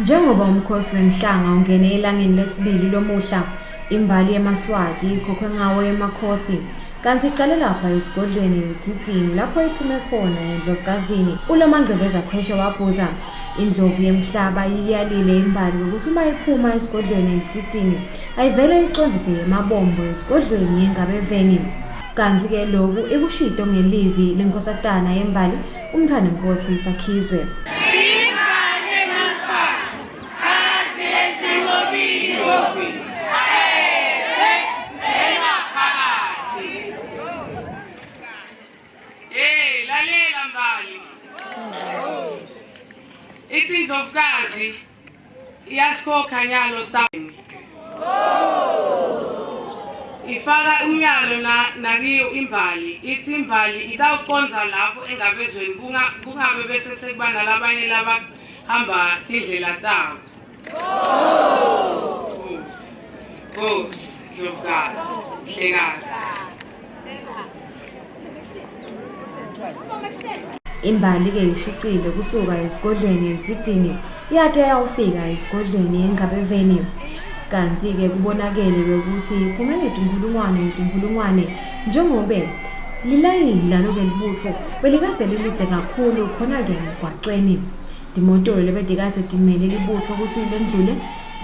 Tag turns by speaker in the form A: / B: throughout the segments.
A: Njengoba umkhosi wemhlanga ungene elangeni lesibili lomuhla, Imbali Yemaswati ikhokhwe ngawo emakhosi, kanti iqale lapha esigodlweni eThitsini lapho iphume khona endlovukazini. uLomangcebeza Khweshe wabuza indlovu yemhlaba iyalile Imbali ukuthi uma iphuma esigodlweni eThitsini ayivele iconzise yemabombo esigodlweni yengabeveni. Kanti-ke lokhu ikushido ngelivi lenkosatana yembali uMthandinkosi Sakhizwe.
B: Indlovukazi iyasikhoka nyalo sami. Ifaka umyalo nakiyo imbali. Ithi imbali itawuqonza lapho engabezweni kungabe bese sekuba nalabanye labahamba indlela tawo. Boss, Ndlovukazi, Mhlekazi.
A: Imbali-ke ishicile kusuka esigodlweni eThitsini yade yawufika esigodlweni engabeveni. Kanti-ke kubonakele ukuthi kumele inkulungwane njengobe lilayini laloke libutho belikade lilide kakhulu khona-ke emgwaqweni. Dimotolo lebedikade dimele libutho ukuthi lendlule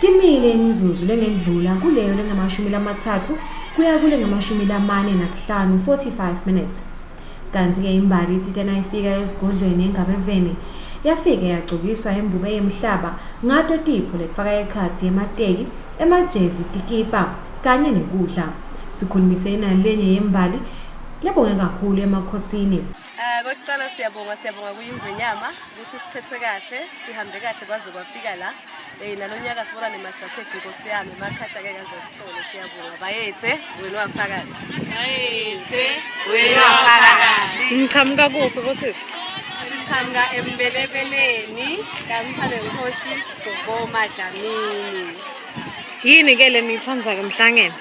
A: timile imizuzu lengendlula kuleyo lengama-30 kuya kule ngama-45 45 minutes. Kanti-ke imbali ithi tena ifika esigodlweni engabeveni yafike yagcokiswa imbume yemhlaba ngato tipho lekufaka ekhathi emateki emajezi tikipa kanye nekudla. Sikhulumise nalenye yembali lebonge kakhulu emakhosini.
C: Kokucala siyabonga kuyingwenyama ukuthi siphethe kahle sihambe kahle kwaze kwafika la. Nalonyaka sibona nemajacket Nkosi yami emakhata ke kaze sithole siyabonga bayethe wena waphakathi. Bayethe wena waphakathi.
A: Ngiqhamuka kuphi nkosisi?
C: Sithanga embelebeleni kaMphane Nkosi Gcobo Madlamini.
A: Yini ke le nithanza emhlangeni?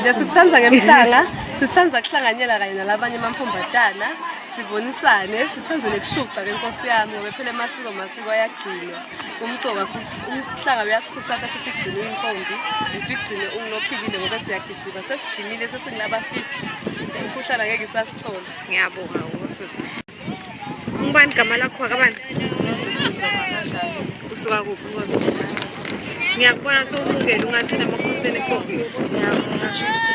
C: Lesithanza ngemhlanga sithanza kuhlanganyela kanye nalabanye amampombatana sibonisane sithanze nekushuca kenkosi yami ngoba phela masiko ayagcinwa umcoba futhi umhlanga uyasikhuthaza ukuthi igcine intombi igcine ungilophilile ngoba siyagijima sesijimile sesingilaba fit umkhuhlana ngeke isasithola.
A: Ngiyabonga nkosisi. Ngubani igama lakho akabani? Usuka kuphi nkosisi? Ngiyakubona sewumukela ungathi namakhosini kophi.
D: Ngiyabonga ukuthi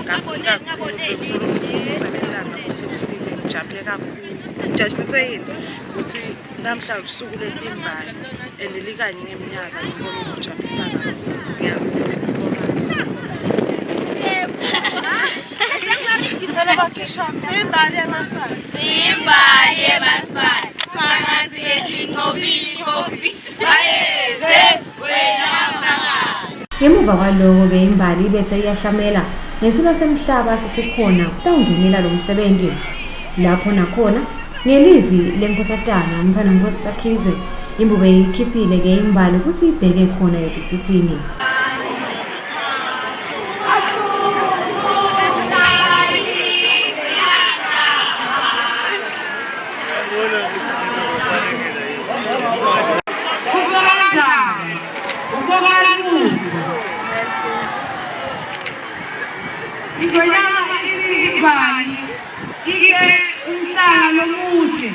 D: kakhulu sokusebenza ukuthi kufike ngijabule kakhulu.
A: Ujatshiswe yini?
D: Ukuthi namhla usuku letimbali endilikanye ngeminyaka ngibona ukujabulisa kakhulu.
A: Ngiyabonga.
D: Ngicela bathisha Imbali Yemaswati.
E: Imbali Yemaswati. Sangasi lesinqobile. Bayethe wena waphakathi.
A: Ngemuva kwalokho-ke imbali bese iyahlamela nesilo semhlaba sesikhona kutawungenela lo msebenzi. Lapho nakhona ngelivi lenkosatana uMthandinkosi Sakhizwe imbube ikhiphile-ke imbali ukuthi ibheke khona eThitsini.
B: Ingonyama ithi Imbali ike umhlanga lomuhle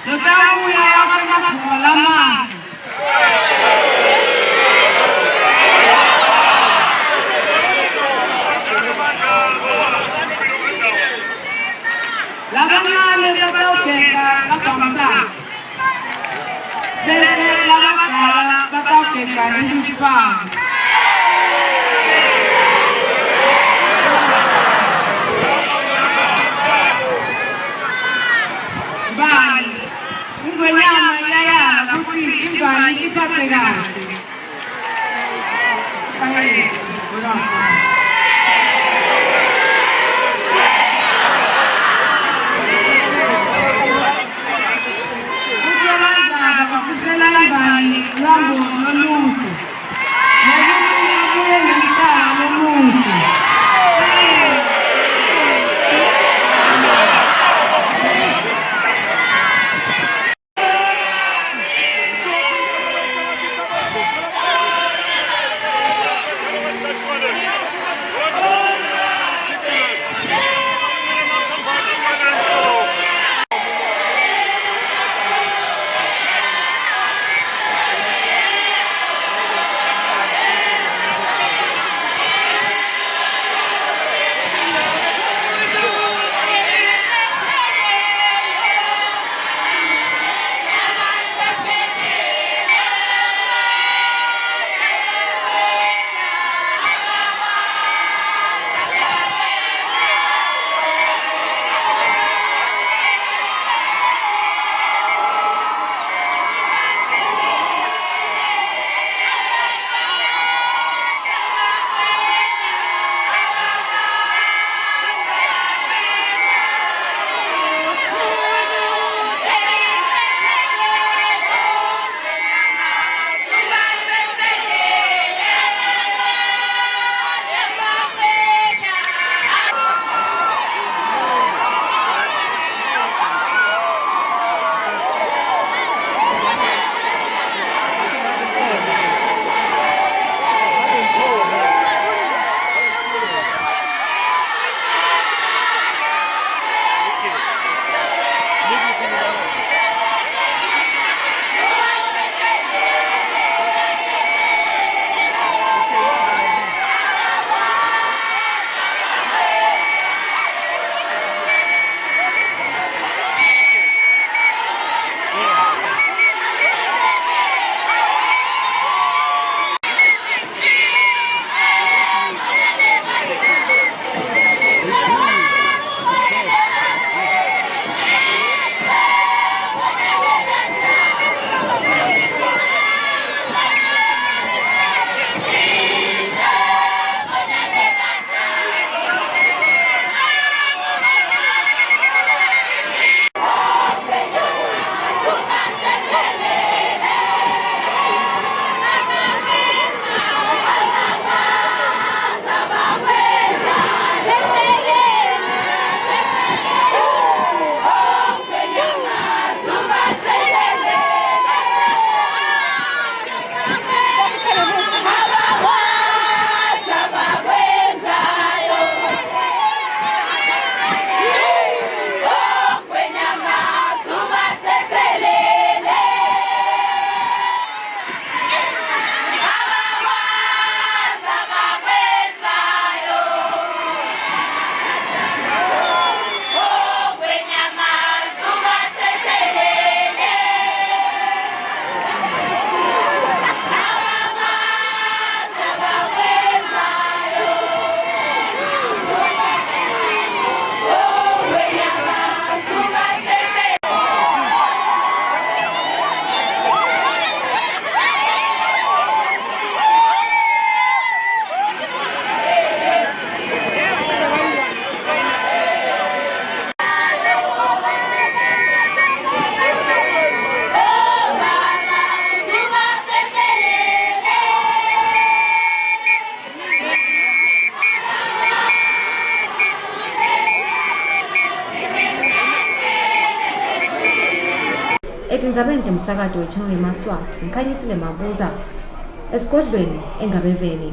B: notabuya yakwamabhola amahle. Labancane batawubheka bagqamisana bese labadala batawubheka intusifana. Imbali ingonyama iyayala futhi Imbali iphathe kahle. Imbali uhambo oluhle nokuthi abuye nomhlaba omuhle.
A: Etindzabeni temsakato weChannel Yemaswati ngikhanyisile Mabuza esigodlweni eNgabeveni.